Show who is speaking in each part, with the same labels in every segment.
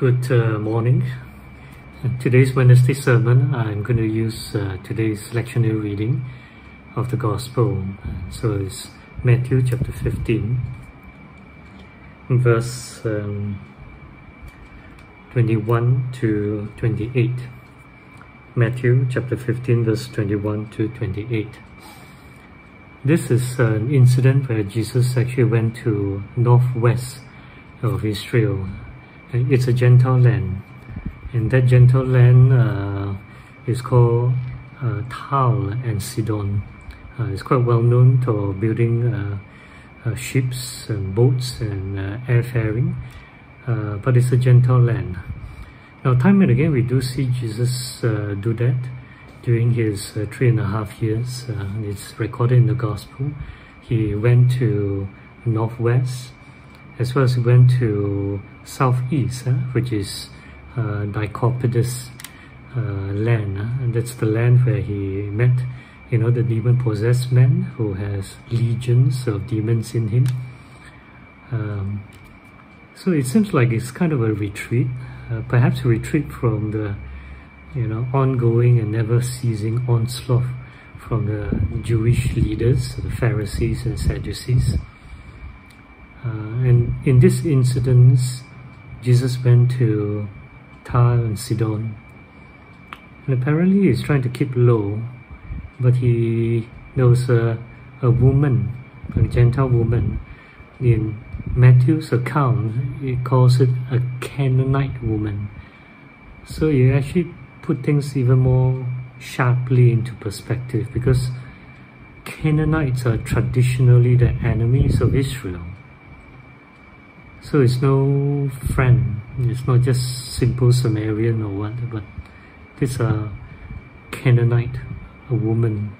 Speaker 1: Good morning. Today's Wednesday sermon, I'm going to use today's lectionary reading of the Gospel. So it's Matthew chapter 15, verse 21 to 28. Matthew chapter 15, verse 21 to 28. This is an incident where Jesus actually went to northwest of Israel. It's a Gentile land, and that Gentile land is called Tyre and Sidon. It's quite well known for building ships and boats and airfaring, but it's a Gentile land. Now, time and again, we do see Jesus do that during his 3.5 years. It's recorded in the Gospel. He went to northwest, as well as he went to southeast, which is Decapolis land. And that's the land where he met, the demon-possessed man who has legions of demons in him. So it seems like it's kind of a retreat, perhaps a retreat from the, ongoing and never-ceasing onslaught from the Jewish leaders, the Pharisees and Sadducees. And in this incident, Jesus went to Tyre and Sidon. And apparently he's trying to keep low, but there was a woman, a Gentile woman. In Matthew's account, he calls it a Canaanite woman. So he actually put things even more sharply into perspective, because Canaanites are traditionally the enemies of Israel. So it's no friend, it's not just simple Samaritan or what, but this Canaanite, a woman,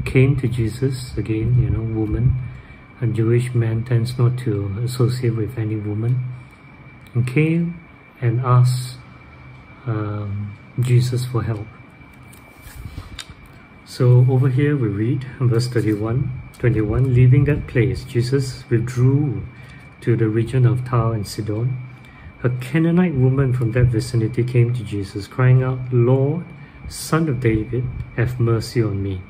Speaker 1: came to Jesus, again, woman. A Jewish man tends not to associate with any woman, and came and asked Jesus for help. So over here we read verse 21, leaving that place, Jesus withdrew to the region of Tyre and Sidon. A Canaanite woman from that vicinity came to Jesus, crying out, "Lord, Son of David, have mercy on me.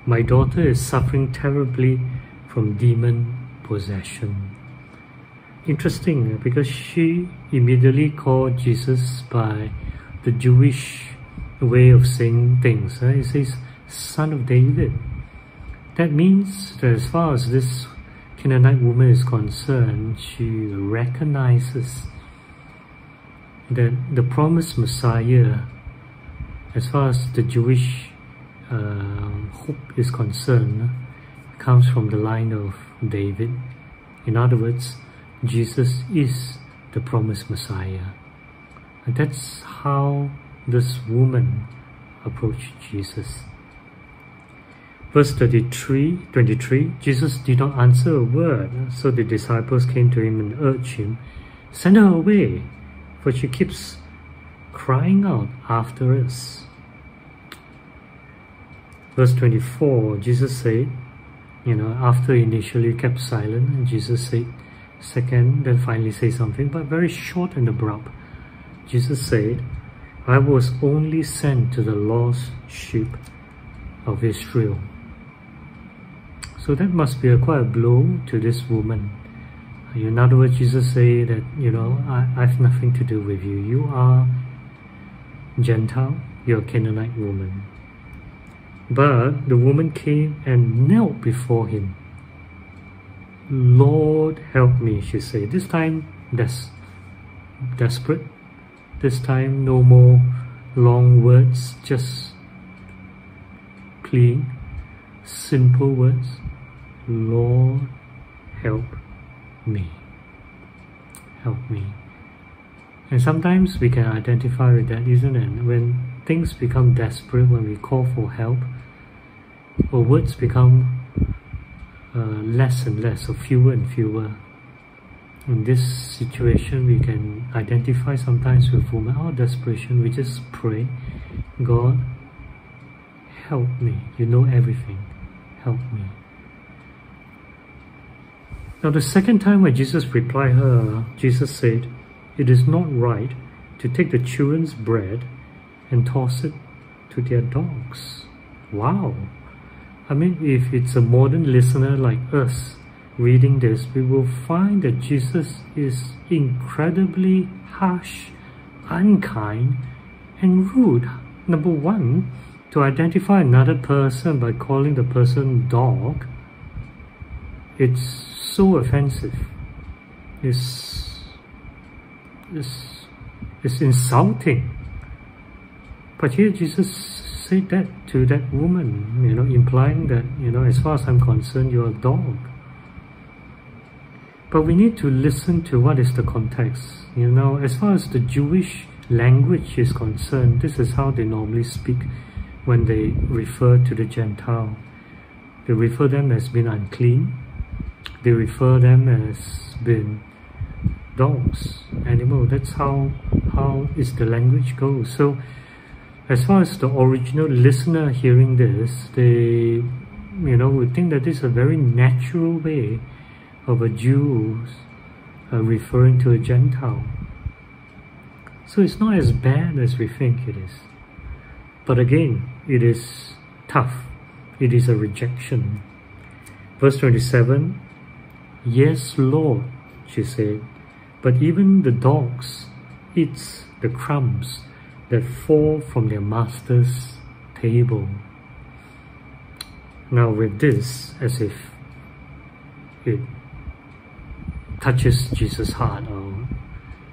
Speaker 1: My daughter is suffering terribly from demon possession." Interesting, because she immediately called Jesus by the Jewish way of saying things. It says, "Son of David." That means that as far as this Canaanite woman is concerned, she recognizes that the promised Messiah, as far as the Jewish hope is concerned, comes from the line of David. In other words, Jesus is the promised Messiah. And that's how this woman approached Jesus. Verse 23, Jesus did not answer a word, so the disciples came to him and urged him, "Send her away, for she keeps crying out after us." Verse 24, Jesus said, after initially kept silent, and Jesus said, then finally say something, but very short and abrupt. Jesus said, "I was only sent to the lost sheep of Israel." So that must be quite a blow to this woman. In other words, Jesus said that, I have nothing to do with you. You are Gentile, you're a Canaanite woman. But the woman came and knelt before him. "Lord, help me," she said. This time, desperate. This time, no more long words, just pleading, simple words. "Lord, help me. Help me." And sometimes we can identify with that, isn't it? When things become desperate, when we call for help, our words become less and less, or fewer and fewer. In this situation, we can identify sometimes with women, our desperation. We just pray, "God, help me. You know everything. Help me." Now the second time when Jesus replied her, Jesus said, it is not right to take the children's bread and toss it to their dogs. Wow! I mean, if it's a modern listener like us reading this, we will find that Jesus is incredibly harsh, unkind, and rude. Number one, to identify another person by calling the person dog, it's so offensive. It's insulting. But here Jesus said that to that woman, implying that, as far as I'm concerned, you're a dog. But we need to listen to what is the context. As far as the Jewish language is concerned, this is how they normally speak when they refer to the Gentile. They refer them as being unclean. They refer them as being dogs, animal. That's how is the language goes. So as far as the original listener hearing this, they would think that this is a very natural way of a Jew referring to a Gentile. So it's not as bad as we think it is. But again, it is tough. It is a rejection. Verse 27, "Yes, Lord," she said, "but even the dogs eat the crumbs that fall from their master's table." Now with this, as if it touches Jesus' heart,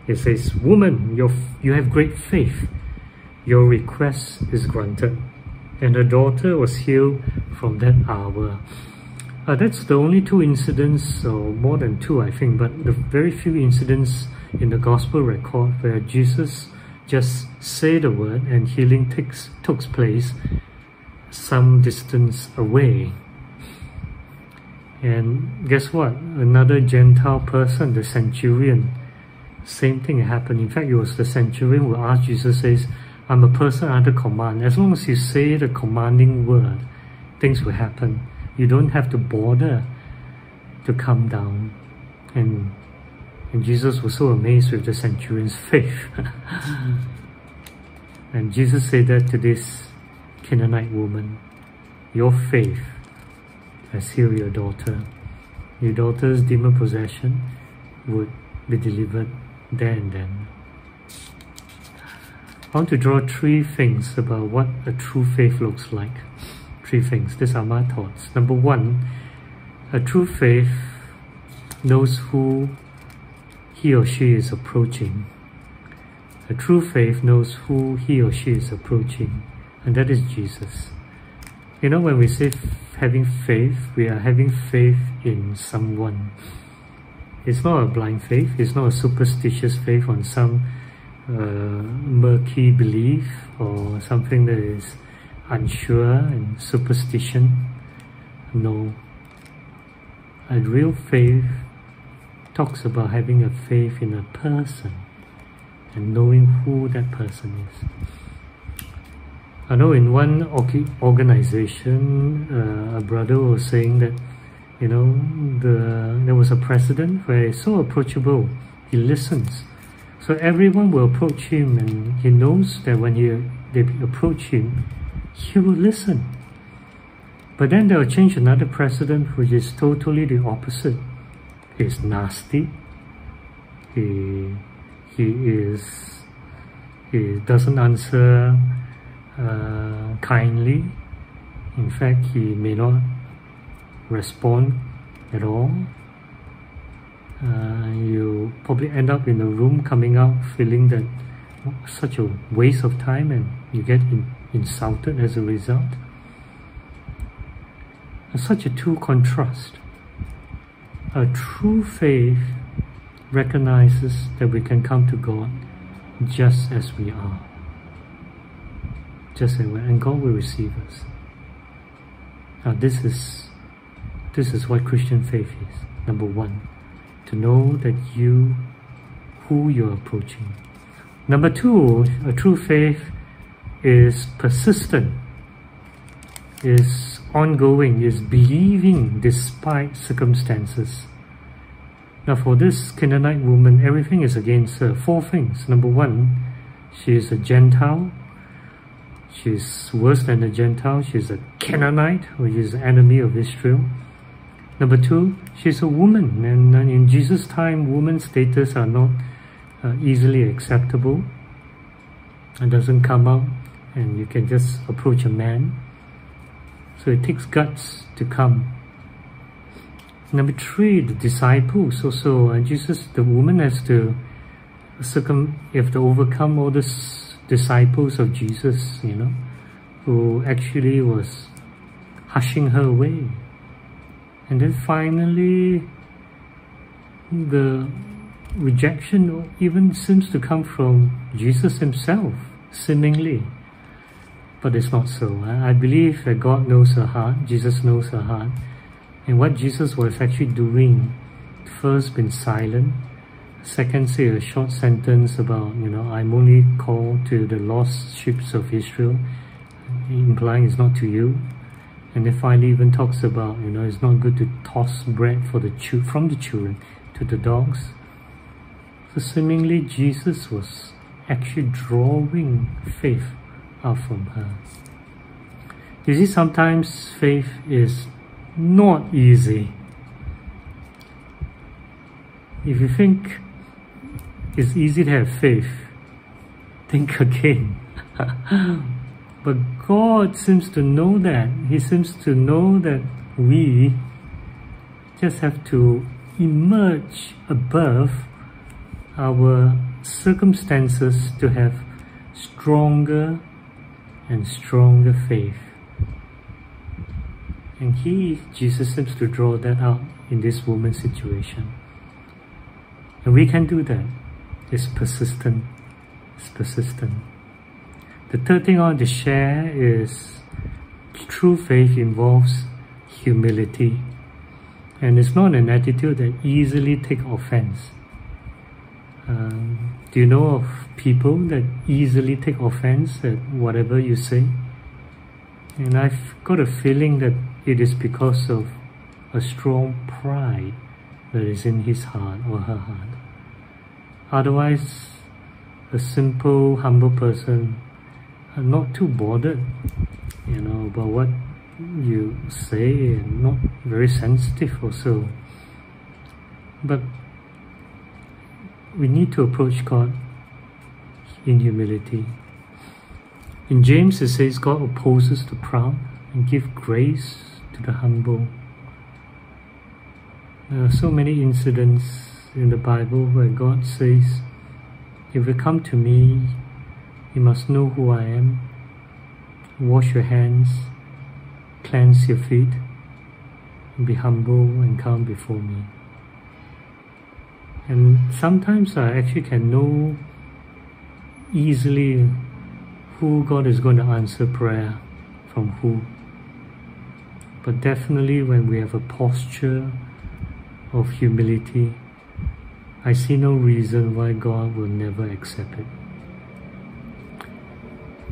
Speaker 1: it says, "Woman, you have great faith. Your request is granted." And her daughter was healed from that hour. That's the only two incidents, or more than two I think, but the very few incidents in the gospel record where Jesus just say the word and healing took place some distance away. And guess what? Another Gentile person, the centurion, same thing happened. In fact, it was the centurion who asked Jesus, says, "I'm a person under command. As long as you say the commanding word, things will happen. You don't have to bother to come down." And Jesus was so amazed with the centurion's faith. And Jesus said that to this Canaanite woman, "Your faith has healed your daughter. Your daughter's demon possession would be delivered there and then." I want to draw three things about what a true faith looks like. Three things. These are my thoughts. Number one, a true faith knows who he or she is approaching. A true faith knows who he or she is approaching, and that is Jesus. When we say having faith, we are having faith in someone. It's not a blind faith. It's not a superstitious faith on some murky belief or something that is unsure and superstition. No. A real faith talks about having a faith in a person and knowing who that person is. I know in one organization, a brother was saying that, there was a president where he's so approachable, he listens. So everyone will approach him, and he knows that when they approach him, he will listen. But then they'll change another president which is totally the opposite. He's nasty. He doesn't answer kindly. In fact, he may not respond at all. You probably end up in a room coming out feeling that such a waste of time, and you get insulted as a result. Such a two contrast. A true faith recognizes that we can come to God just as we are. Just as we are, and God will receive us. Now this is what Christian faith is. Number one, to know that who you're approaching. Number two, a true faith is persistent, is ongoing, is believing despite circumstances. Now for this Canaanite woman, everything is against her. 4 things. Number 1, she is a Gentile. She is worse than a Gentile. She is a Canaanite, which is the enemy of Israel. Number 2, she is a woman. And in Jesus' time, women's status are not easily acceptable. It doesn't come out and you can just approach a man. So it takes guts to come. Number 3, the disciples also. The woman has to overcome all the disciples of Jesus, who actually was hushing her away. And then finally, the rejection even seems to come from Jesus himself, seemingly. But it's not so. I believe that God knows her heart, Jesus knows her heart. And what Jesus was actually doing, first, been silent. Second, say a short sentence about, I'm only called to the lost sheep of Israel, implying it's not to you. And then finally even talks about, it's not good to toss bread from the children to the dogs. So seemingly Jesus was actually drawing faith out from her. You see, sometimes faith is not easy. If you think it's easy to have faith, think again. But God seems to know that. He seems to know that we just have to emerge above our circumstances to have stronger and stronger faith. And Jesus seems to draw that out in this woman's situation. And we can do that. It's persistent. It's persistent. The third thing I want to share is true faith involves humility. And it's not an attitude that easily take offense. Do you know of people that easily take offense at whatever you say? And I've got a feeling that it is because of a strong pride that is in his heart or her heart. Otherwise, a simple, humble person are not too bothered, about what you say, and not very sensitive also. But we need to approach God in humility. In James it says, God opposes the proud and gives grace to the humble. There are so many incidents in the Bible where God says, if you come to me, you must know who I am. Wash your hands, cleanse your feet, and be humble and come before me. And sometimes I actually can know easily who God is going to answer prayer from who. But definitely when we have a posture of humility, I see no reason why God will never accept it.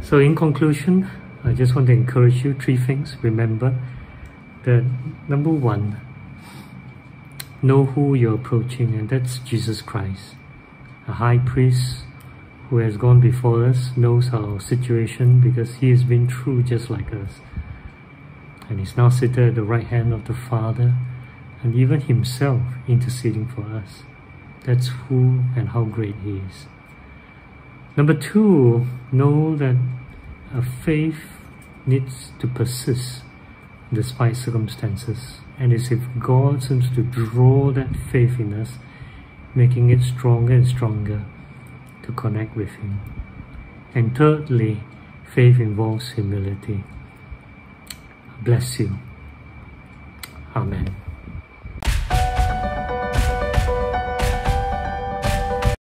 Speaker 1: So in conclusion, I just want to encourage you 3 things. Remember that number 1, know who you're approaching, and that's Jesus Christ. A high priest who has gone before us, knows our situation because he has been through just like us. And he's now seated at the right hand of the Father, and even himself interceding for us. That's who and how great he is. Number 2, know that a faith needs to persist despite circumstances. And it's if God seems to draw that faith in us, making it stronger and stronger to connect with him. And thirdly, faith involves humility. Bless you. Amen.